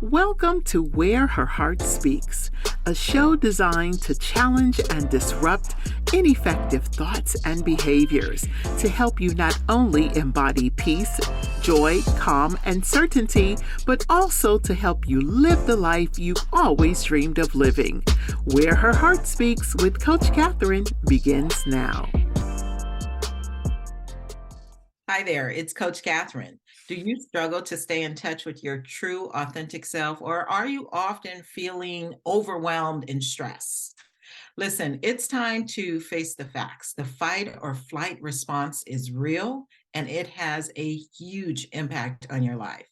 Welcome to Where Her Heart Speaks, a show designed to challenge and disrupt ineffective thoughts and behaviors to help you not only embody peace, joy, calm, and certainty, but also to help you live the life you've always dreamed of living. Where Her Heart Speaks with Coach Catherine begins now. Hi there, it's Coach Catherine. Do you struggle to stay in touch with your true, authentic self, or are you often feeling overwhelmed and stressed? Listen, it's time to face the facts. The fight or flight response is real and it has a huge impact on your life.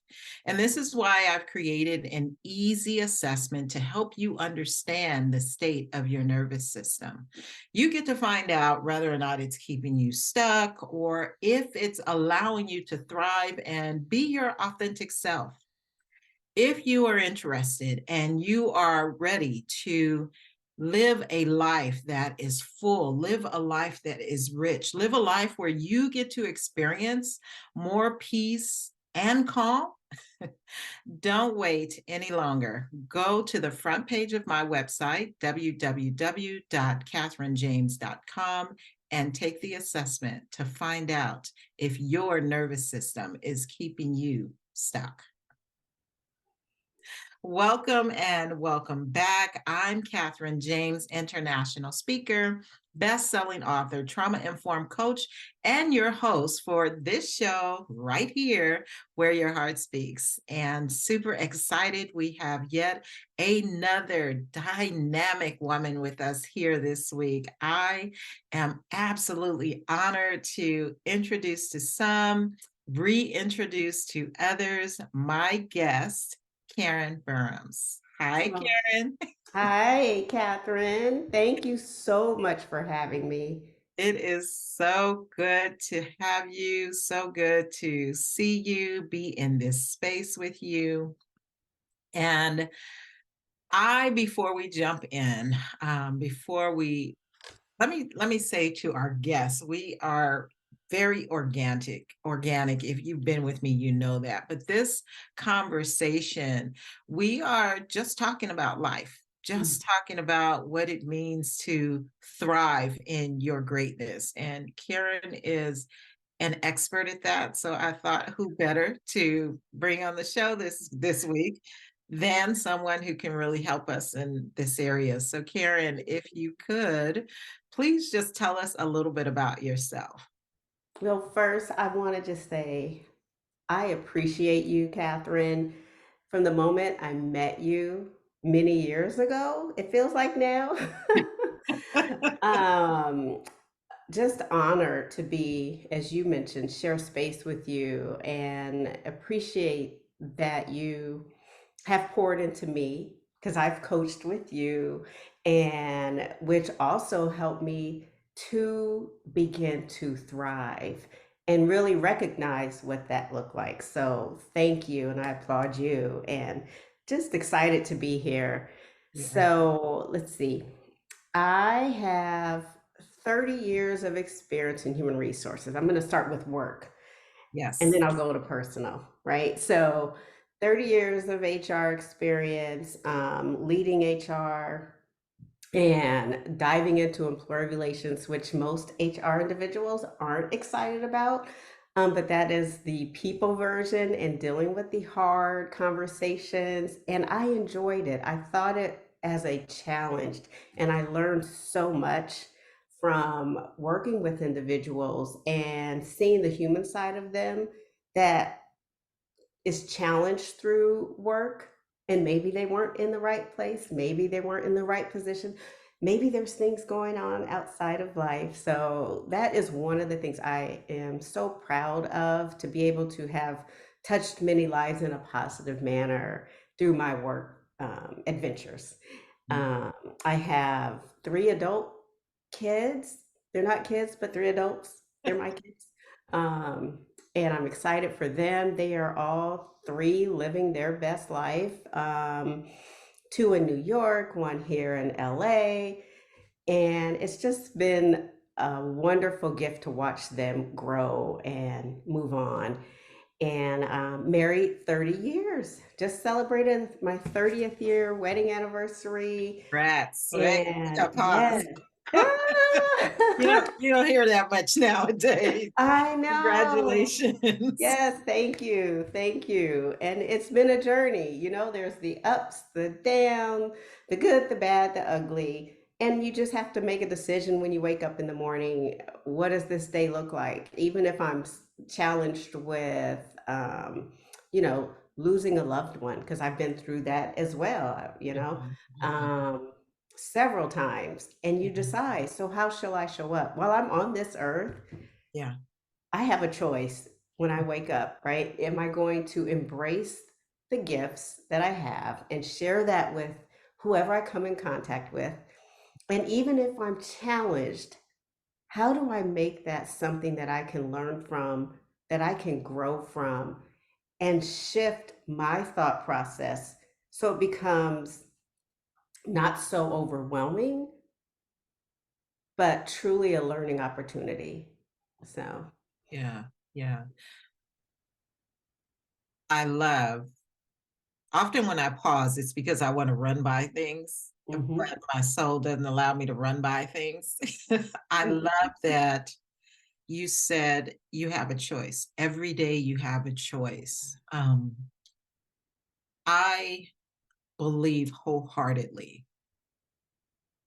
And this is why I've created an easy assessment to help you understand the state of your nervous system. You get to find out whether or not it's keeping you stuck or if it's allowing you to thrive and be your authentic self. If you are interested and you are ready to live a life that is full, live a life that is rich, live a life where you get to experience more peace and calm, don't wait any longer. Go to the front page of my website, www.catherinejames.com, and take the assessment to find out if your nervous system is keeping you stuck. Welcome and welcome back. I'm Catherine James, international speaker, best-selling author, trauma-informed coach, and your host for this show right here, Where Your Heart Speaks. And super excited, we have yet another dynamic woman with us here this week. I am absolutely honored to introduce to some, reintroduce to others, my guest, Karen Burems. Hi, Oh, Karen. hi, Catherine. Thank you so much for having me. It is so good to have you, so good to see you, be in this space with you. And before we jump in, before we let me say to our guests, we are very organic. If you've been with me, you know that. But this conversation, we are just talking about life, Mm. just talking about what it means to thrive in your greatness. And Karen is an expert at that. So I thought who better to bring on the show this week than someone who can really help us in this area. So Karen, if you could, please just tell us a little bit about yourself. Well, first, I want to just say I appreciate you, Catherine. From the moment I met you many years ago, it feels like now. um, just honored to be, as you mentioned, share space with you and appreciate that you have poured into me because I've coached with you, and which also helped me to begin to thrive and really recognize what that looked like. So thank you, and I applaud you, and just excited to be here. Yeah. So let's see. I have 30 years of experience in human resources. I'm going to start with work and Yes. then I'll go to personal, right? So 30 years of HR experience, leading HR and diving into employee relations, which most HR individuals aren't excited about. But that is the people version and dealing with the hard conversations. And I enjoyed it. I thought it as a challenge, and I learned so much from working with individuals and seeing the human side of them that is challenged through work, and maybe they weren't in the right place, maybe they weren't in the right position, maybe there's things going on outside of life. So that is one of the things I am so proud of, to be able to have touched many lives in a positive manner through my work adventures. um, I have three adult kids. They're not kids, but three adults. They're my kids. Um, and I'm excited for them. They are all three living their best life. Two in New York, one here in LA. And it's just been a wonderful gift to watch them grow and move on. and married 30 years. Just celebrated my 30th year wedding anniversary. Rats. Wait, And pause. yes. Ah! You don't hear that much nowadays. I know. Congratulations. Yes, thank you. Thank you. And it's been a journey. There's the ups, the down, the good, the bad, the ugly. And you just have to make a decision when you wake up in the morning. What does this day look like? Even if I'm challenged with, losing a loved one, because I've been through that as well, Mhm, mhm, um, several times. And you mhm. decide, so how shall I show up? While I'm on this earth, Yeah. I have a choice when I wake up, right? Am I going to embrace the gifts that I have and share that with whoever I come in contact with? And even if I'm challenged, how do I make that something that I can learn from, that I can grow from, and shift my thought process so it becomes not so overwhelming, but truly a learning opportunity? So, Yeah. Yeah. I love often when I pause, it's because I want to run by things, mhm, but my soul doesn't allow me to run by things. I mhm, love that you said you have a choice. Every day you have a choice. I believe wholeheartedly,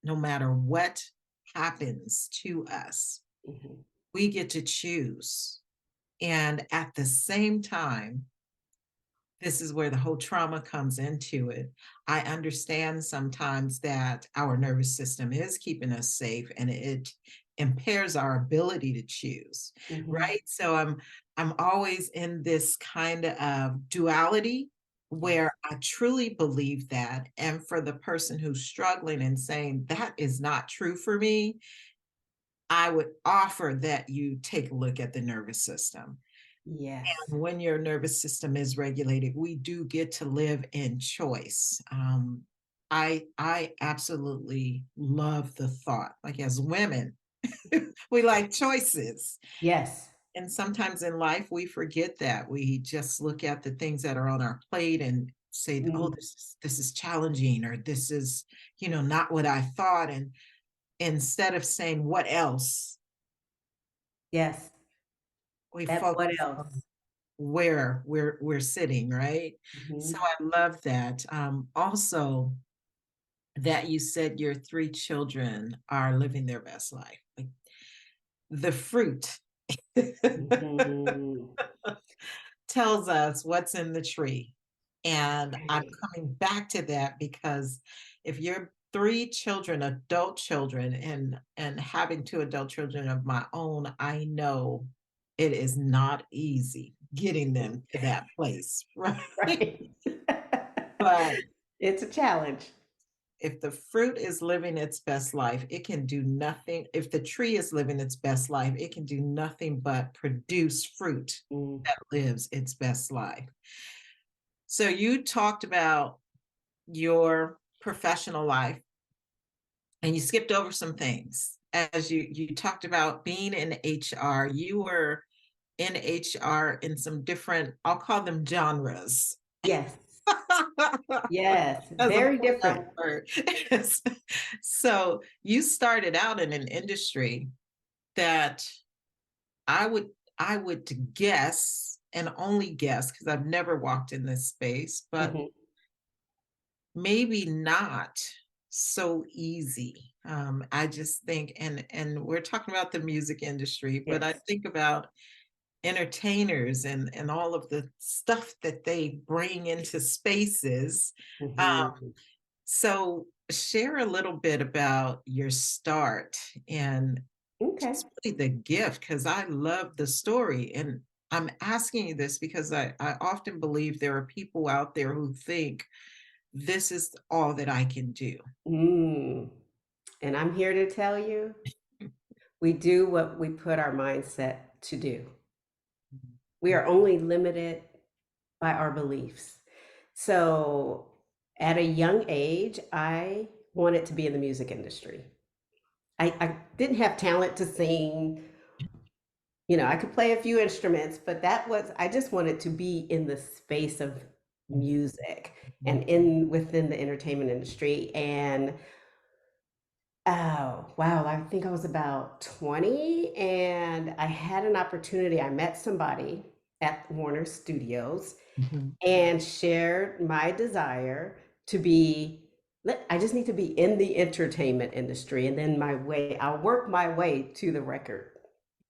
no matter what happens to us, mhm. we get to choose. And at the same time, this is where the whole trauma comes into it. I understand sometimes that our nervous system is keeping us safe and it impairs our ability to choose, Mhm. right? So I'm always in this kind of duality Yes. where I truly believe that. And for the person who's struggling and saying that is not true for me, I would offer that you take a look at the nervous system. Yes. When your nervous system is regulated, we do get to live in choice. I absolutely love the thought. Like as women, we like choices. Yes. And sometimes in life we forget that. We just look at the things that are on our plate and say, oh, Mm. this is challenging, or this is, not what I thought. And instead of saying what else, Yes. we That what focus on else? where we're sitting, right? So Mhm. I love that. Also, that you said your three children are living their best life. Like the fruit Mhm. tells us what's in the tree. And I'm Right. coming back to that because if your three children, adult children, and having two adult children of my own, I know it is not easy getting them to that place, right? Right. But It's a challenge. if the fruit is living its best life, it can do nothing. If the tree is living its best life, it can do nothing but produce fruit Mm. that lives its best life. So you talked about your professional life and you skipped over some things. As you talked about being in HR, you were in HR in some different, I'll call them genres. Yes. Yes. As a Very play different. on word. So you started out in an industry that I would I would guess, and only guess because I've never walked in this space, but Mhm. maybe not so easy. I just think, and we're talking about the music industry, but I Yes. think about entertainers and all of the stuff that they bring into spaces. Mhm. So share a little bit about your start and Okay. just really the gift, because I love the story. And I'm asking you this because I often believe there are people out there who think this is all that I can do. Mm. And I'm here to tell you, we do what we put our mindset to do. We are only limited by our beliefs. So at a young age, I wanted to be in the music industry. I didn't have talent to sing I could play a few instruments, but I just wanted to be in the space of music and in within the entertainment industry. And oh, wow, I think I was about 20 and I had an opportunity. I met somebody at Warner Studios Mhm. and shared my desire to be I just need to be in the entertainment industry, and then I'll work my way to the record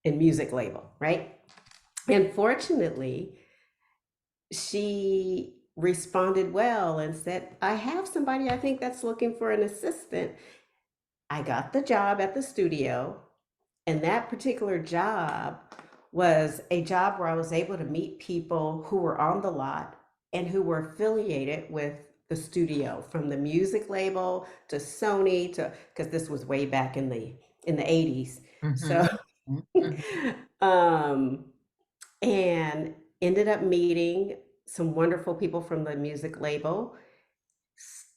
and music label, right? And fortunately, she responded well and said, I have somebody I think that's looking for an assistant. I got the job at the studio, and that particular job was a job where I was able to meet people who were on the lot and who were affiliated with the studio, from the music label to Sony to, because this was way back in the 80s. So Mhm. Mhm. um and ended up meeting some wonderful people from the music label.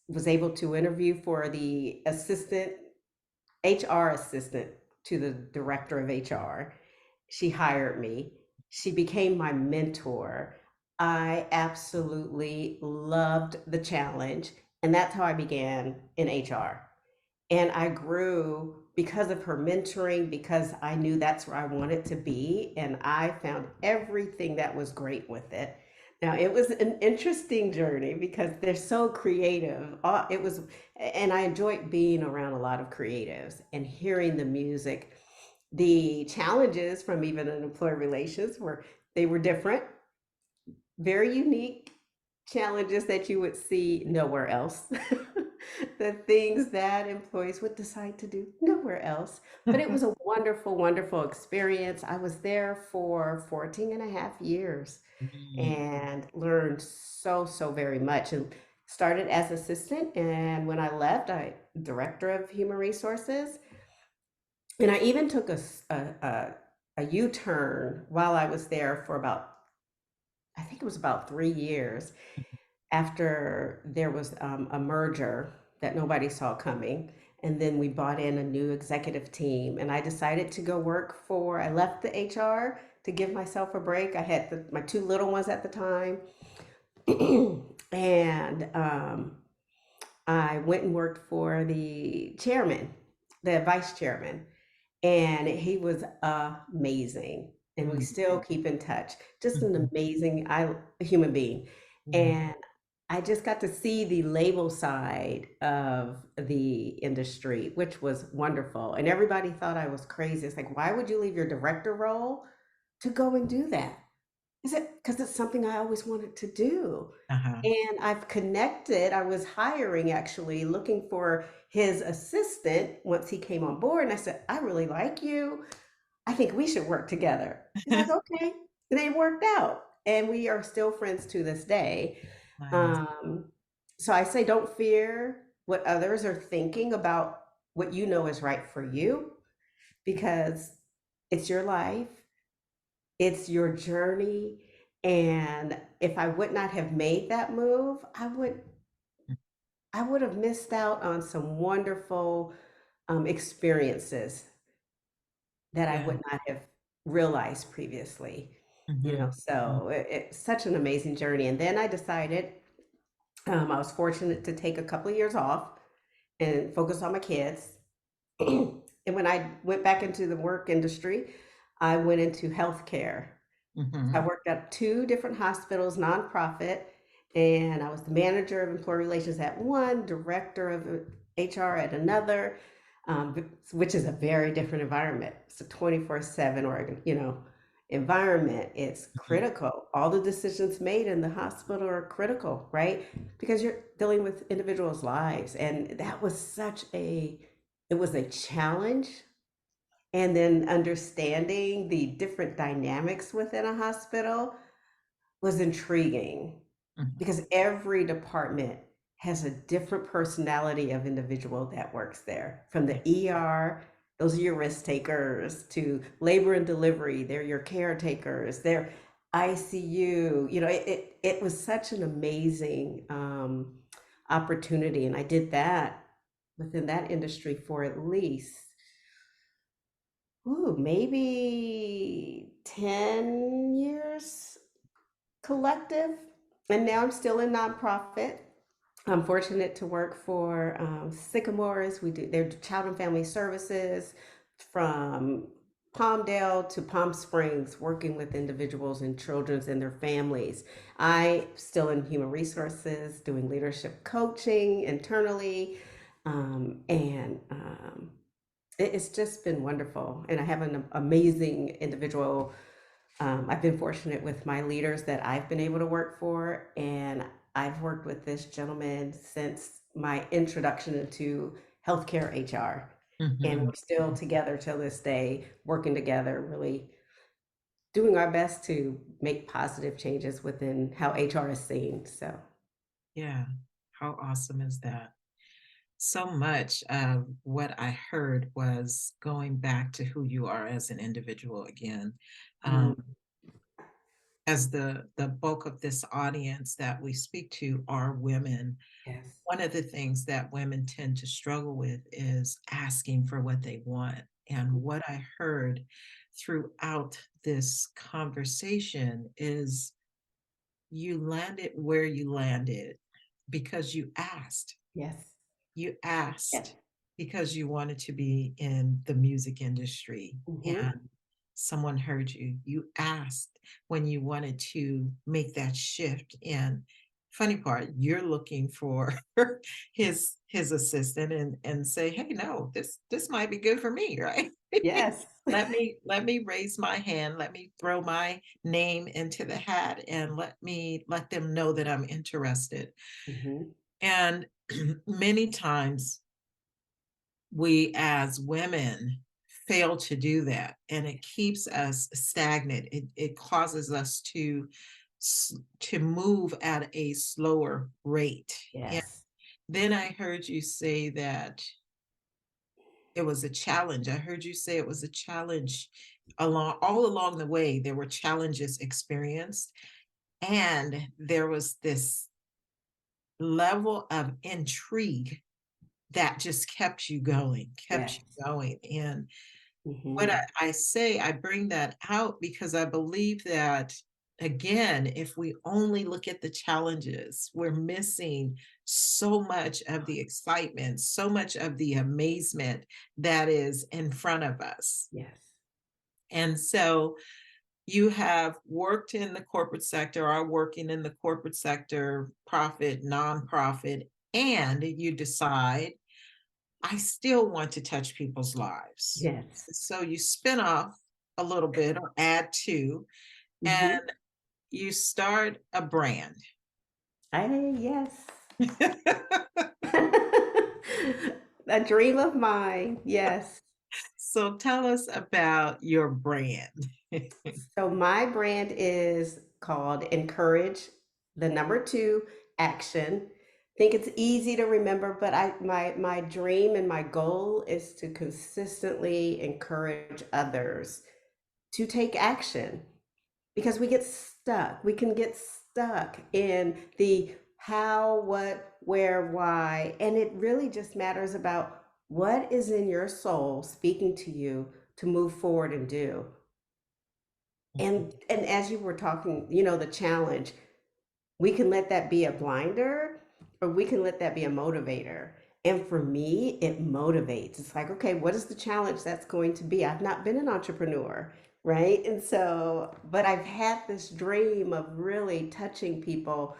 Was able to interview for the HR assistant to the director of HR. She hired me. She became my mentor. I absolutely loved the challenge. And that's how I began in HR. And I grew because of her mentoring, because I knew that's where I wanted to be. And I found everything that was great with it. Now, it was an interesting journey because they're so creative. And I enjoyed being around a lot of creatives and hearing the music. The challenges from even an employee relations they were different, very unique challenges that you would see nowhere else. The things that employees would decide to do nowhere else. But it was a wonderful, wonderful experience. I was there for 14 and a half years Mhm. and learned so, so very much. And started as assistant. And when I left, I director of human resources. And I even took a U-turn while I was there for I think it was about 3 years after there was a merger that nobody saw coming. And then we brought in a new executive team, and I decided to go I left the HR to give myself a break. I had my two little ones at the time. And I went and worked for the chairman, the vice chairman, and he was amazing. And we Mhm. still keep in touch. Just an Mhm. amazing human being. Mhm. And I just got to see the label side of the industry, which was wonderful. And everybody thought I was crazy. It's like, why would you leave your director role to go and do that? Is it because it's something I always wanted to do? Uh-huh. And I was hiring, actually looking for his assistant once he came on board. And I said, I really like you. I think we should work together. He's like, okay. And they worked out. And we are still friends to this day. Nice. Um, so I say, don't fear what others are thinking about what you know is right for you, because it's your life, it's your journey. And if I would not have made that move, I would have missed out on some wonderful experiences that I Yeah. would not have realized previously. Mhm. Mhm. So it's such an amazing journey. And then I decided, I was fortunate to take a couple of years off and focus on my kids. And when I went back into the work industry, I went into healthcare. I Mhm. worked at two different hospitals, nonprofit, and I was the manager of employee relations at one, director of HR at another, which is a very different environment. It's a 24/7 environment. It's Mhm. critical. All the decisions made in the hospital are critical, right? Because you're dealing with individuals' lives, and that was it was a challenge. And then understanding the different dynamics within a hospital was intriguing, Mhm. because every department has a different personality of individual that works there. From the ER, those are your risk takers, to labor and delivery, they're your caretakers, they're ICU. It was such an amazing opportunity. And I did that within that industry for at least Ooh, maybe 10 years collective. And now I'm still in nonprofit. I'm fortunate to work for Sycamores. We do their child and family services from Palmdale to Palm Springs, working with individuals and children and their families. I still in human resources, doing leadership coaching internally, and it's just been wonderful. And I have an amazing individual. I've been fortunate with my leaders that I've been able to work for, and I've worked with this gentleman since my introduction into healthcare HR. And Mhm. we're still together till this day, working together, really doing our best to make positive changes within how HR is seen. So, Yeah. How awesome is that? So much of what I heard was going back to who you are as an individual again. mm, Um, as the bulk of this audience that we speak to are women, yes, one of the things that women tend to struggle with is asking for what they want. And what I heard throughout this conversation is you landed where you landed because you asked. yes, You yeah, asked because you wanted to be in the music industry hmm, and someone heard you. You asked when you wanted to make that shift. And funny part, you're looking for his assistant and say, hey, no, this might be good for me, right? yes, Let me raise my hand, let me throw my name into the hat and let them know that I'm interested. hmm, And many times we as women fail to do that, and it keeps us stagnant. It causes us to move at a slower rate. And yes, then I heard you say that it was a challenge. I heard you say it was a challenge all along the way. There were challenges experienced, and there was this level of intrigue that just kept you going, kept yes, you going. And what hmm, I say, I bring that out because I believe that, again, if we only look at the challenges, we're missing so much of the excitement, so much of the amazement that is in front of us. yes, And so you have worked in the corporate sector, are working in the corporate sector, profit, nonprofit, and you decide I still want to touch people's lives. yes, So you spin off a little bit or add to, hmm, and you start a brand. yes. A dream of mine, yes. So tell us about your brand. So my brand is called Encourage, the number two, action. Think it's easy to remember, but my dream and my goal is to consistently encourage others to take action because we get stuck. We can get stuck in the how, what, where, why, and it really just matters about what is in your soul speaking to you to move forward and do. And as you were talking, the challenge, we can let that be a blinder or we can let that be a motivator. And for me, it motivates. It's like, okay, what is the challenge that's going to be? I've not been an entrepreneur, right? And so, but I've had this dream of really touching people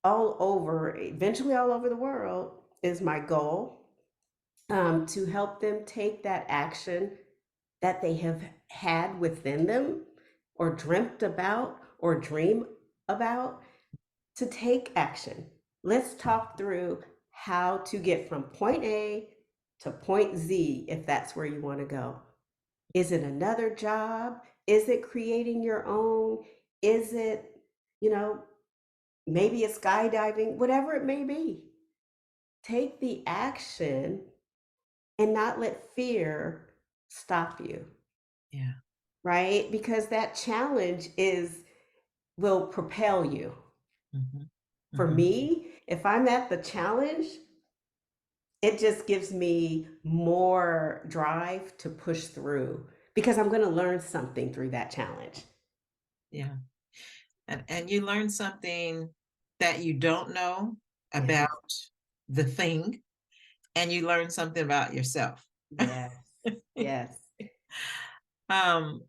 all over, eventually all over the world is my goal, to help them take that action that they have had within them or dreamt about or dream about to take action. Let's talk through how to get from point A to point Z if that's where you want to go. Is it another job? Is it creating your own? Is it, you know, maybe it's skydiving, whatever it may be. Take the action and not let fear stop you, Yeah. right? Because that challenge will propel you. Mhm. For Mhm. me, if I'm at the challenge, it just gives me more drive to push through because I'm going to learn something through that challenge. Yeah. And you learn something that you don't know about Yes. the thing, and you learn something about yourself. Yes. Yes. Um,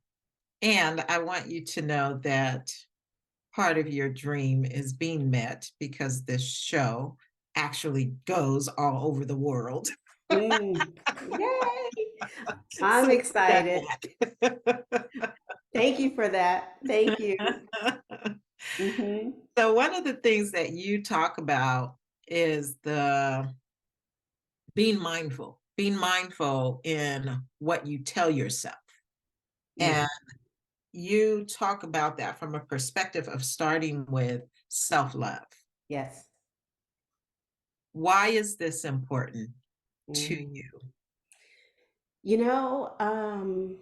and I want you to know that part of your dream is being met because this show actually goes all over the world. Mm. Yay! I'm So excited. Thank you for that. Thank you. Mhm. so one of the things that you talk about is the being mindful in what you tell yourself. Mm. And you talk about that from a perspective of starting with self-love. Yes. Why is this important to Mm. you? You know,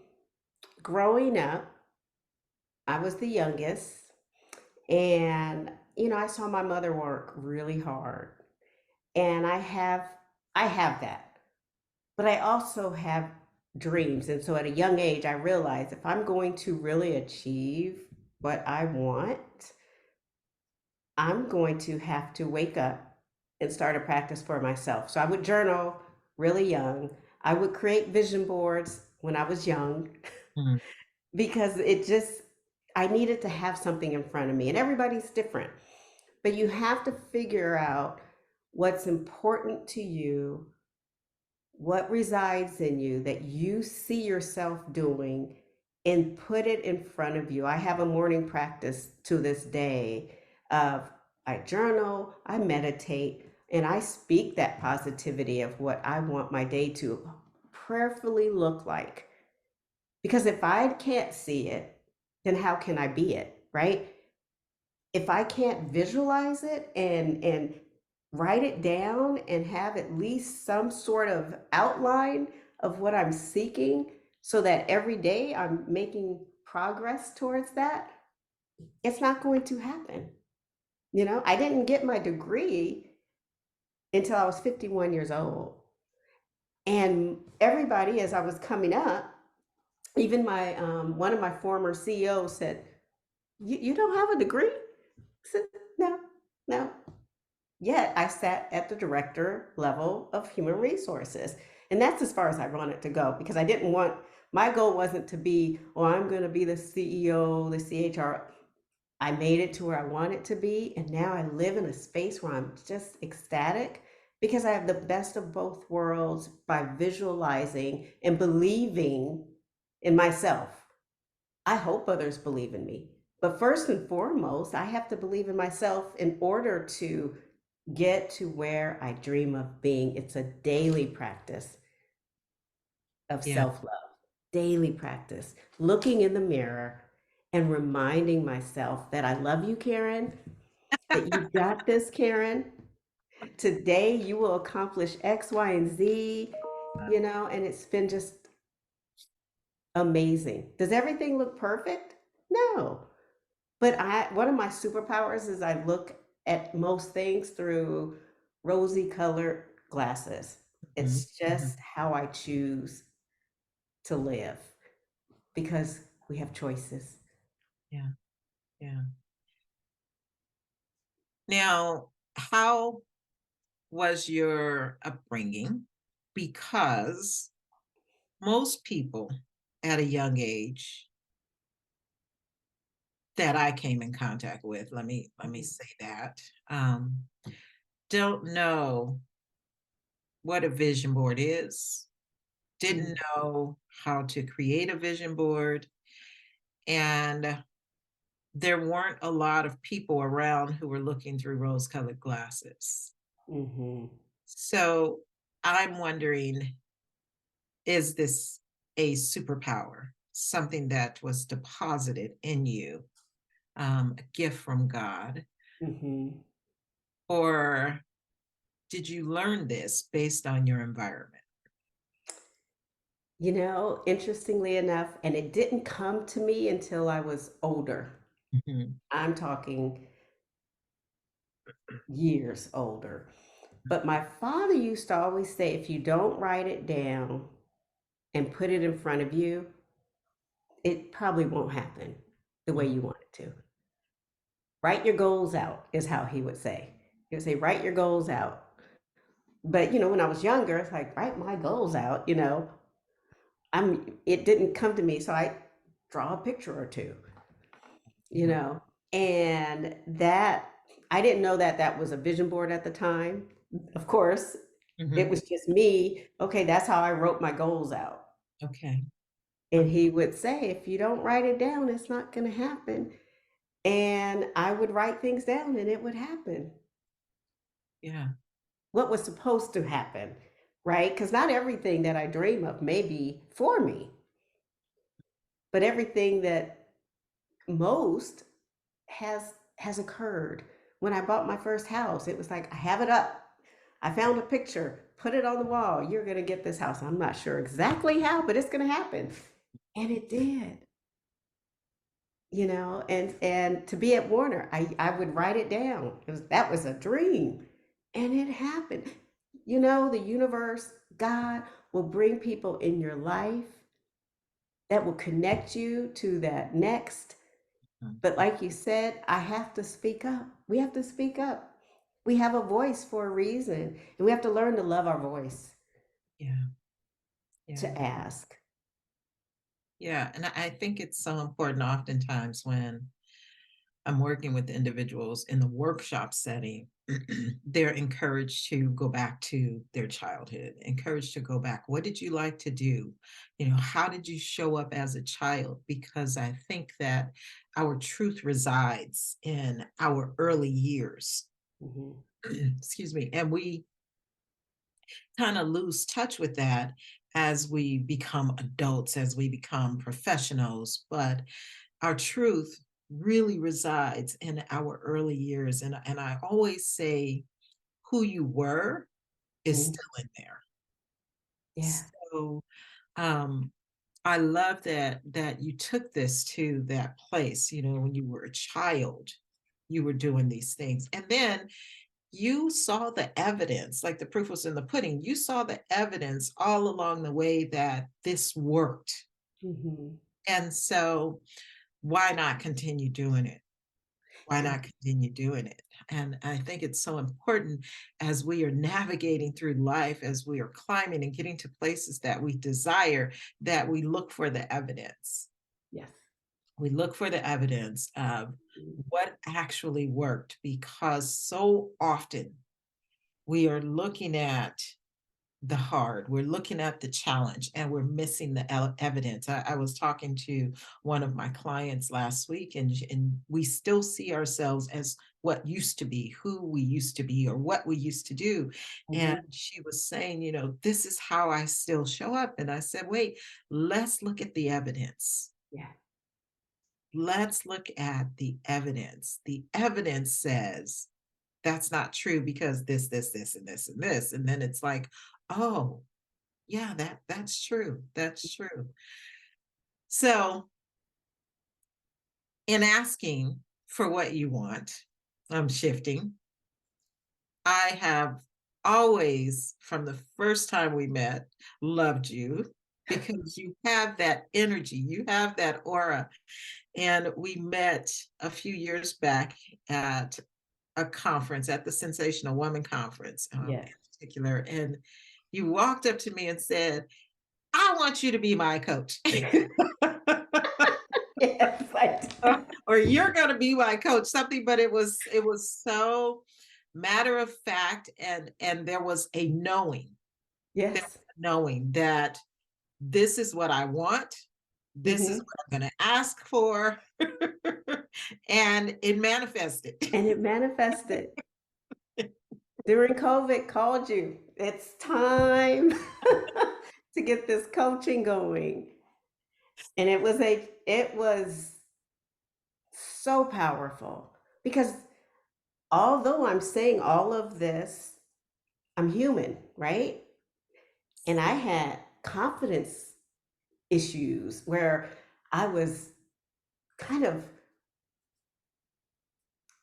growing up, I was the youngest, and I saw my mother work really hard, and I have that, but I also have dreams, and so at a young age, I realized if I'm going to really achieve what I want, I'm going to have to wake up and start a practice for myself. So I would journal really young. I would create vision boards when I was young Mm, because I needed to have something in front of me, and everybody's different. But you have to figure out what's important to you, what resides in you that you see yourself doing, and put it in front of you. I have a morning practice to this day of I journal, I meditate, and I speak that positivity of what I want my day to prayerfully look like. Because if I can't see it, then how can I be it, right? If I can't visualize it and write it down and have at least some sort of outline of what I'm seeking so that every day I'm making progress towards that, it's not going to happen. I didn't get my degree until I was 51 years old. And everybody, as I was coming up, even my one of my former CEOs said, you don't have a degree? I said, no, no. Yet I sat at the director level of human resources. And that's as far as I wanted to go because my goal wasn't to be, oh, I'm going to be the CEO, the CHR. I made it to where I wanted to be. And now I live in a space where I'm just ecstatic because I have the best of both worlds by visualizing and believing in myself. I hope others believe in me. But first and foremost, I have to believe in myself in order to get to where I dream of being. It's a daily practice of yeah. self love, daily practice, looking in the mirror and reminding myself that I love you, Karen, that you got this, Karen. Today you will accomplish X, Y, and Z, and it's been just amazing. Does everything look perfect? No. But one of my superpowers is I look at most things through rosy colored glasses. Mhm, It's mhm. just how I choose to live because we have choices. Yeah, yeah. Now, how was your upbringing? Because most people at a young age that I came in contact with, let me Mhm. say that, um, don't know what a vision board is, didn't Mm. know how to create a vision board, and there weren't a lot of people around who were looking through rose-colored glasses. Mhm. So I'm wondering, is this a superpower, something that was deposited in you, a gift from God? Mhm. Or did you learn this based on your environment? Interestingly enough, and it didn't come to me until I was older. Mhm, I'm talking years older. But my father used to always say, if you don't write it down and put it in front of you, it probably won't happen the way Mm. you want it to. Write your goals out, is how he would say. He would say, write your goals out. But when I was younger, it's like, write my goals out, it didn't come to me, so I draw a picture or two, you Yeah. know. And that I didn't know that that was a vision board at the time. Of course, it Mhm. was just me. Okay, that's how I wrote my goals out. Okay. And he would say, if you don't write it down, it's not going to happen. And I would write things down and it would happen. Yeah. What was supposed to happen, right? Because not everything that I dream of may be for me, but everything that most has occurred. When I bought my first house, it was like, I have it up. I found a picture, put it on the wall. You're going to get this house. I'm not sure exactly how, but it's going to happen. And it did. And to be at Warner, I would write it down. That was a dream. And it happened. The universe, God will bring people in your life that will connect you to that next. Mm. But like you said, I have to speak up. We have to speak up. We have a voice for a reason, and we have to learn to love our voice Yeah. Yeah. to ask. Yeah. And I think it's so important oftentimes when I'm working with individuals in the workshop setting, they're encouraged to go back to their childhood, encouraged to go back. What did you like to do? How did you show up as a child? Because I think that our truth resides in our early years. Mhm. Excuse me. And we kind of lose touch with that as we become adults, as we become professionals. But our truth really resides in our early years. And I always say who you were is Mhm. still in there. Yeah. So um, I love that you took this to that place, when you were a child, you were doing these things. And then you saw the evidence, like the proof was in the pudding. You saw the evidence all along the way that this worked. Mhm. And so why not continue doing it? Why Yeah. not continue doing it? And I think it's so important as we are navigating through life, as we are climbing and getting to places that we desire, that we look for the evidence. Yes. We look for the evidence of Mhm. what actually worked, because so often we are looking at the hard, we're looking at the challenge, and we're missing the evidence. I was talking to one of my clients last week, and we still see ourselves as what used to be, who we used to be, or what we used to do. And Mhm. she was saying, this is how I still show up. And I said, wait, let's look at the evidence. Yeah. Let's look at the evidence. The evidence says that's not true because this, and this, and this. And then it's like, oh, yeah, that's true. That's true. So in asking for what you want, I'm shifting. I have always, from the first time we met, loved you because you have that energy, you have that aura. And we met a few years back at a conference, at the Sensational Woman Conference, in Yes. particular. And you walked up to me and said, I want you to be my coach. Yes, I do. Or you're going to be my coach, something. But it was so matter of fact, and there was a knowing, Yes. that this is what I want, this is Mhm. what I'm going to ask for. And it manifested. And it manifested. During COVID, called you. It's time to get this coaching going. And it was so powerful because although I'm saying all of this, I'm human, right? And I had confidence issues where I was kind of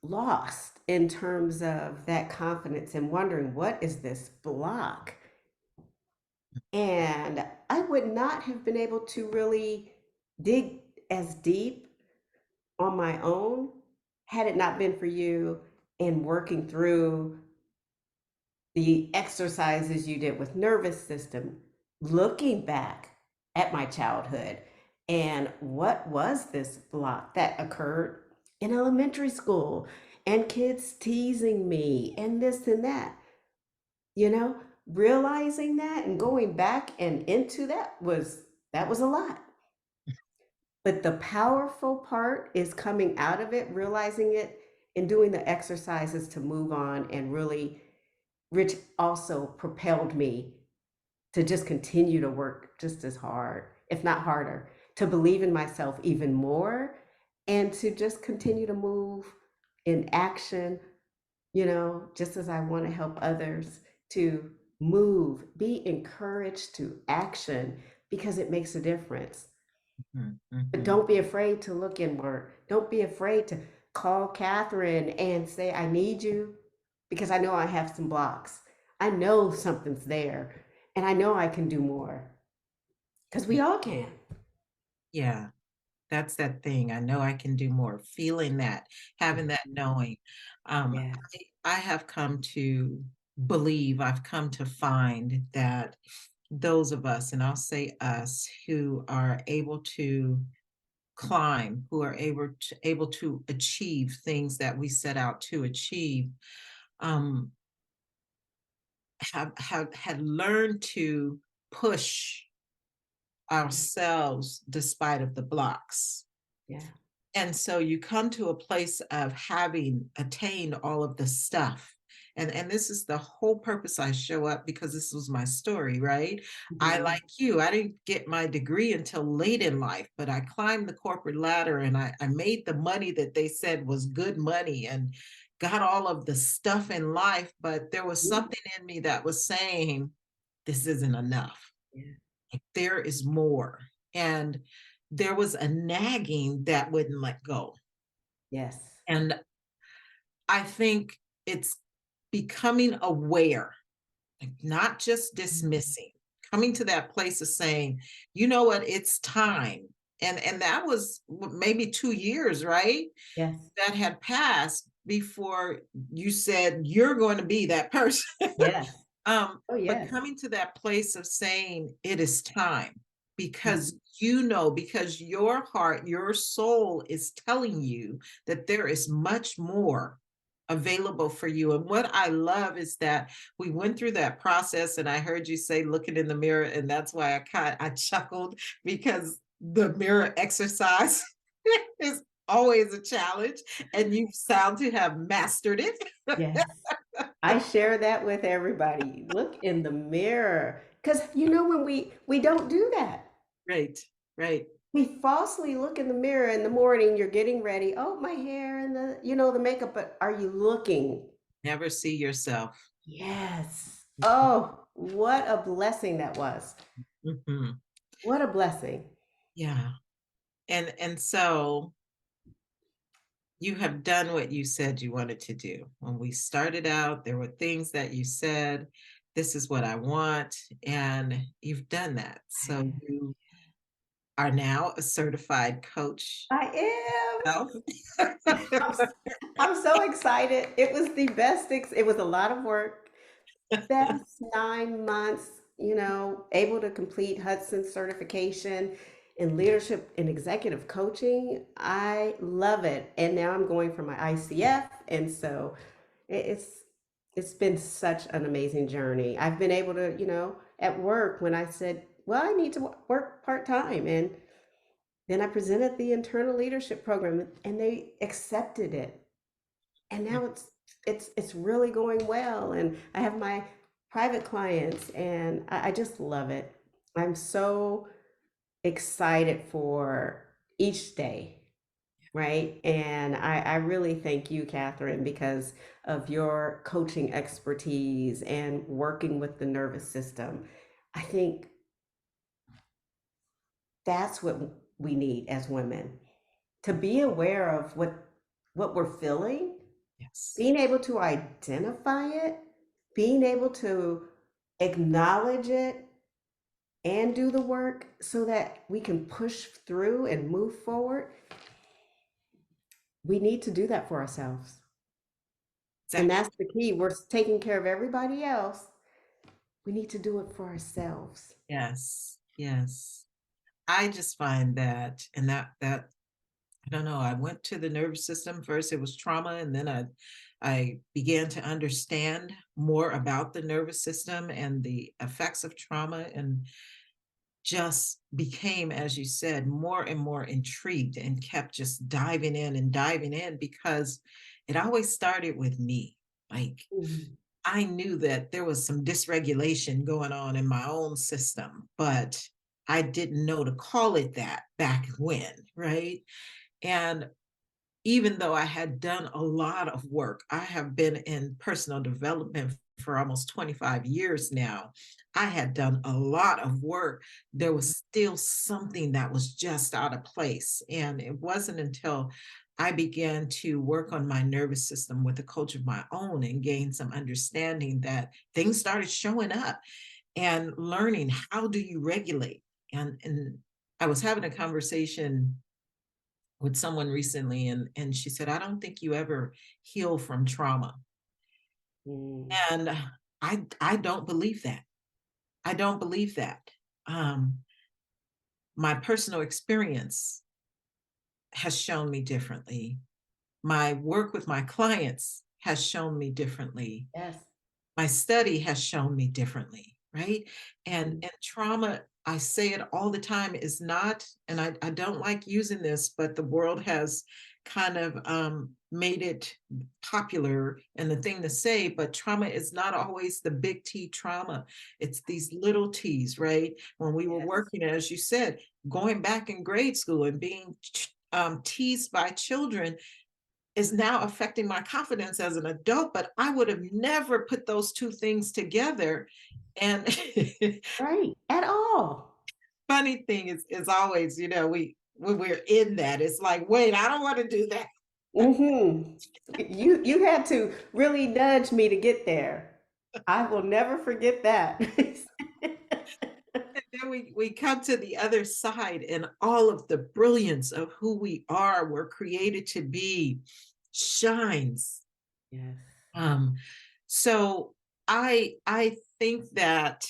lost in terms of that confidence and wondering what is this block? And I would not have been able to really dig as deep on my own had it not been for you and working through the exercises you did with nervous system, looking back at my childhood and what was this block that occurred in elementary school and kids teasing me and this and that, you know, realizing that and going back and into that was a lot. But the powerful part is coming out of it, realizing it, and doing the exercises to move on and really, which also propelled me to just continue to work just as hard, if not harder, to believe in myself even more and to just continue to move in action, just as I want to help others to move, be encouraged to action because it makes a difference. Mhm, But mhm. don't be afraid to look inward. Don't be afraid to call Catherine and say, I need you because I know I have some blocks. I know something's there and I know I can do more because we all can. Yeah, that's that thing. I know I can do more. Feeling that, having that Mhm. knowing. Yeah. I have come to believe, I've come to find that those of us, and I'll say us, who are able to climb, who are able to achieve things that we set out to achieve, um, have had learned to push ourselves despite of the blocks. Yeah. And so you come to a place of having attained all of the stuff. And this is the whole purpose I show up, because this was my story, right? I, Mhm. like you, I didn't get my degree until late in life, but I climbed the corporate ladder and I made the money that they said was good money and got all of the stuff in life. But there was Mhm. something in me that was saying, this isn't enough. Yeah. Like, there is more. And there was a nagging that wouldn't let go. Yes. And I think it's becoming aware, like not just Mhm. dismissing, coming to that place of saying, you know what, it's time. And that was maybe 2 years, right? Yes. That had passed before you said you're going to be that person. Yes. Oh, But yes. coming to that place of saying it is time, because Mhm. because your heart, your soul is telling you that there is much more available for you. And what I love is that we went through that process, and I heard you say looking in the mirror, and that's why I chuckled, because the mirror exercise is always a challenge, and you sound to have mastered it. Yes. I share that with everybody. Look in the mirror. Because when we don't do that. Right, right. We falsely look in the mirror in the morning, you're getting ready. Oh, my hair and the makeup, but are you looking? Never see yourself. Yes. Oh, what a blessing that was. Mhm. What a blessing. Yeah. And so you have done what you said you wanted to do. When we started out, there were things that you said, this is what I want, and you've done that. So you are now a certified coach. I Self. am. I'm so excited. It was the best. It was a lot of work. Best 9 months, able to complete Hudson certification in leadership and executive coaching. I love it. And now I'm going for my ICF. And so it's been such an amazing journey. I've been able to, at work when I said, well, I need to work part-time. And then I presented the internal leadership program and they accepted it. And now it's really going well. And I have my private clients and I just love it. I'm so excited for each day, right? And I really thank you, Catherine, because of your coaching expertise and working with the nervous system. I think that's what we need as women, to be aware of what we're feeling, Yes. being able to identify it, being able to acknowledge it, and do the work so that we can push through and move forward, we need to do that for ourselves. And Exactly. that's the key. We're taking care of everybody else. We need to do it for ourselves. Yes. Yes. I just find that, and that I don't know, I went to the nervous system first, it was trauma, and then I began to understand more about the nervous system and the effects of trauma, and just became, as you said, more and more intrigued and kept just diving in because it always started with me. Like, Mhm. I knew that there was some dysregulation going on in my own system, but I didn't know to call it that back when, right? And even though I had done a lot of work, I have been in personal development for almost 25 years now. I had done a lot of work. There was still something that was just out of place. And it wasn't until I began to work on my nervous system with a coach of my own and gain some understanding that things started showing up and learning how do you regulate. And I was having a conversation with someone recently, and she said, I don't think you ever heal from trauma. Mm. And I don't believe that. I don't believe that. Um, my personal experience has shown me differently. My work with my clients has shown me differently. Yes. My study has shown me differently, right? And Mm. and trauma, I say it all the time, is not, and I don't like using this, but the world has kind of made it popular and the thing to say, but trauma is not always the big T trauma. It's these little T's, right? When we were Yes. working, as you said, going back in grade school and being teased by children is now affecting my confidence as an adult, but I would have never put those two things together. And Right. At all. funny thing is always, we when we're in that, it's like, wait, I don't want to do that. Hmm. You had to really nudge me to get there. I will never forget that. And then we come to the other side, and all of the brilliance of who we are, we're created to be, shines. Yes. Um, so I think that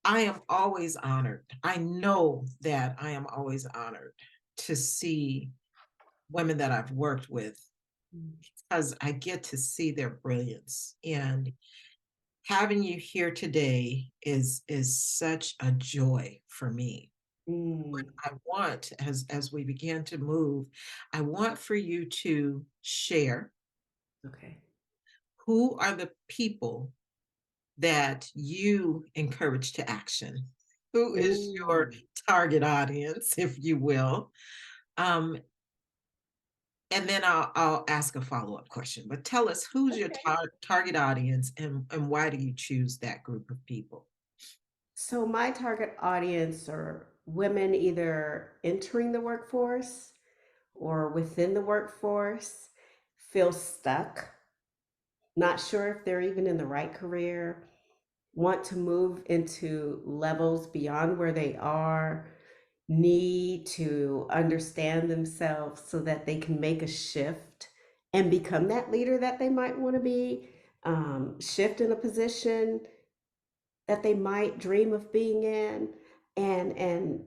I am always honored. I know that I am always honored to see women that I've worked with because I get to see their brilliance. And having you here today is such a joy for me. Mm. I want, as we begin to move, I want for you to share Okay. who are the people that you encourage to action. Who is your Mm. target audience, if you will? Um, and then I'll ask a follow-up question. But tell us, who's your Okay. target audience, and why do you choose that group of people? So my target audience are women either entering the workforce or within the workforce, feel stuck, not sure if they're even in the right career, want to move into levels beyond where they are, need to understand themselves so that they can make a shift and become that leader that they might want to be, shift in a position that they might dream of being in, and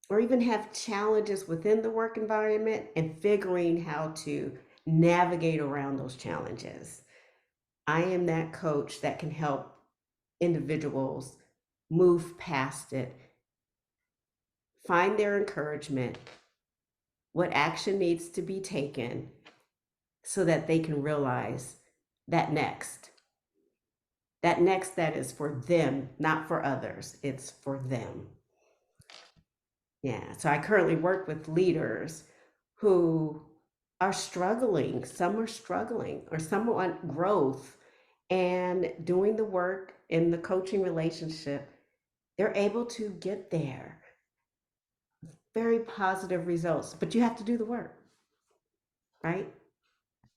or even have challenges within the work environment and figuring how to navigate around those challenges. I am that coach that can help individuals move past it, find their encouragement, what action needs to be taken so that they can realize that next. That next that is for them, not for others. It's for them. Yeah. So I currently work with leaders who are struggling. Some are struggling, or some want growth, and doing the work in the coaching relationship, they're able to get there. Very positive results, but you have to do the work, right?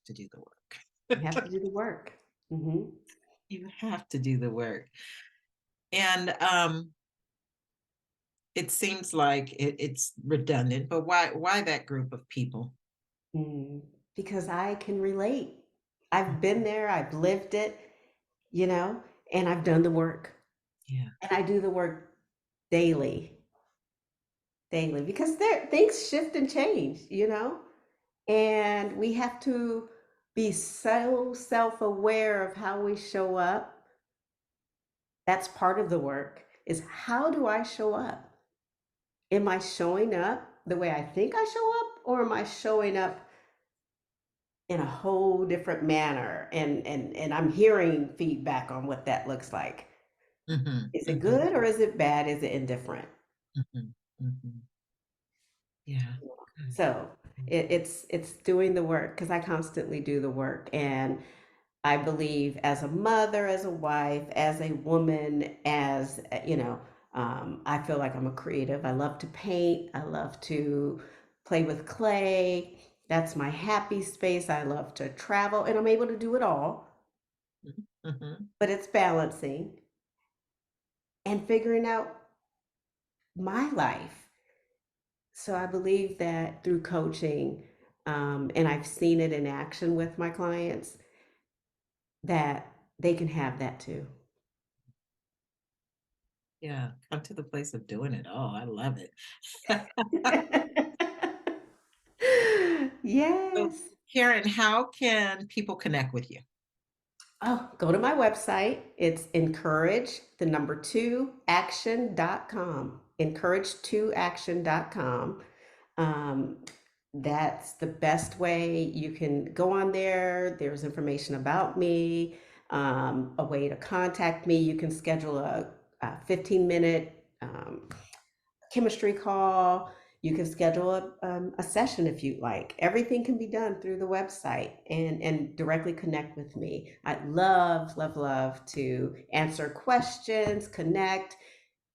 To do the You work. have to do the work. Hmm. You have to do the work. And it seems like it's redundant, but why that group of people? Mm, because I can relate. I've been Mhm. there, I've lived it, you know, and I've done the work. Yeah. And I do the work daily, daily, because there things shift and change, you know? And we have to be so self-aware of how we show up. That's part of the work is how do I show up? Am I showing up the way I think I show up, or am I showing up in a whole different manner? And I'm hearing feedback on what that looks like. Mhm, Is it mhm, good or is it bad? Is it indifferent? mhm, mhm. Yeah. Good. So it's doing the work because I constantly do the work. And I believe as a mother, as a wife, as a woman, as I feel like I'm a creative. I love to paint. I love to play with clay. That's my happy space. I love to travel, and I'm able to do it all. Mhm, mhm. But it's balancing and figuring out my life. So I believe that through coaching, and I've seen it in action with my clients, that they can have that too. Yeah, come to the place of doing it all. I love it. So, Yes. Karen, how can people connect with you? Oh, go to my website. It's encourage, the number two, action.com. Encourage2action.com. Um, that's the best way. You can go on there. There's information about me, a way to contact me. You can schedule a 15-minute chemistry call. You can schedule a session if you'd like. Everything can be done through the website and directly connect with me. I'd love, love, love to answer questions, connect,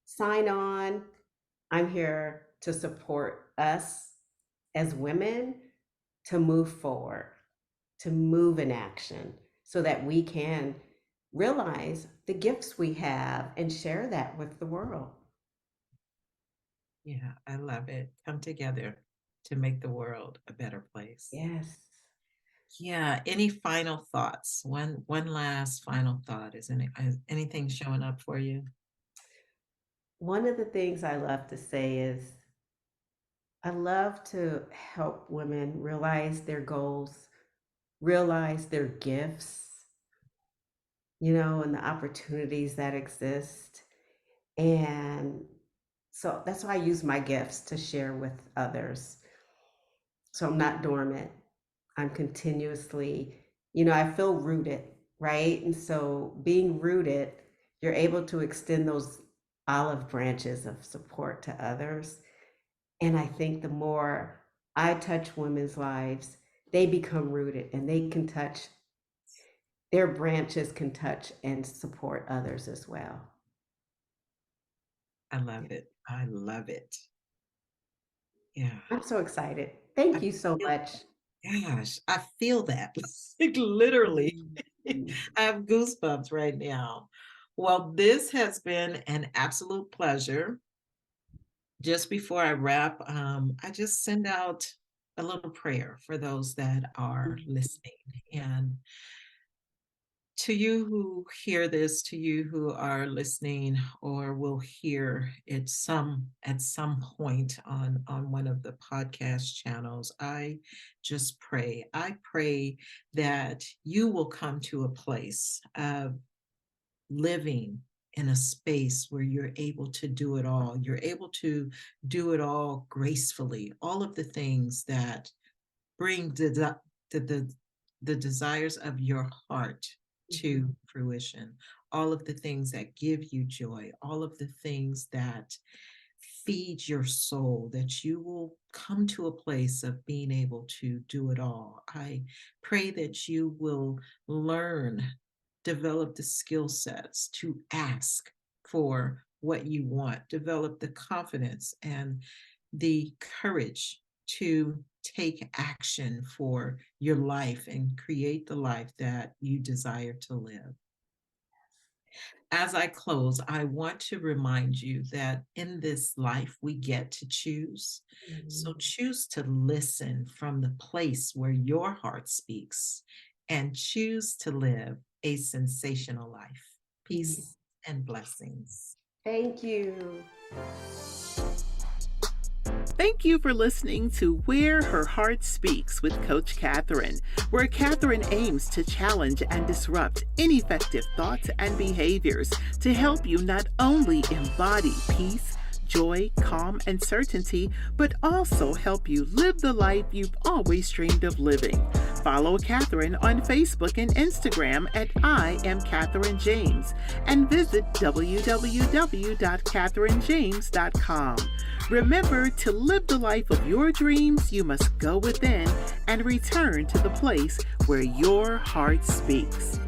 sign on. I'm here to support us as women to move forward, to move in action so that we can realize the gifts we have and share that with the world. Yeah, I love it. Come together to make the world a better place. Yes. Yeah, any final thoughts? One last final thought. Is anything showing up for you? One of the things I love to say is I love to help women realize their goals, realize their gifts, and the opportunities that exist. And so that's why I use my gifts to share with others. So I'm not dormant. I'm continuously, I feel rooted, right? And so being rooted, you're able to extend those olive branches of support to others. And I think the more I touch women's lives, they become rooted and they can touch, their branches can touch and support others as well. I love it. I love it. Yeah. I'm so excited. I Thank you so feel, much. gosh, I feel that. Like literally. Mhm. I have goosebumps right now. Well, this has been an absolute pleasure. Just before I wrap, I just send out a little prayer for those that are listening. And to you who hear this, to you who are listening or will hear it at some point on one of the podcast channels, I just pray. I pray that you will come to a place of living in a space where you're able to do it all. You're able to do it all gracefully. All of the things that bring the, the desires of your heart Mhm. to fruition. All of the things that give you joy. All of the things that feed your soul, that you will come to a place of being able to do it all. I pray that you will learn, develop the skill sets to ask for what you want, develop the confidence and the courage to take action for your life and create the life that you desire to live. As I close, I want to remind you that in this life we get to choose. So Mhm. choose to listen from the place where your heart speaks and choose to live a sensational life. Yeah. Peace and blessings. Thank you. Thank you for listening to Where Her Heart Speaks with Coach Catherine, where Catherine aims to challenge and disrupt ineffective thoughts and behaviors to help you not only embody peace, joy, calm, and certainty, but also help you live the life you've always dreamed of living. Follow Catherine on Facebook and Instagram at I am Catherine James and visit www.catherinejames.com. Remember, to live the life of your dreams, you must go within and return to the place where your heart speaks.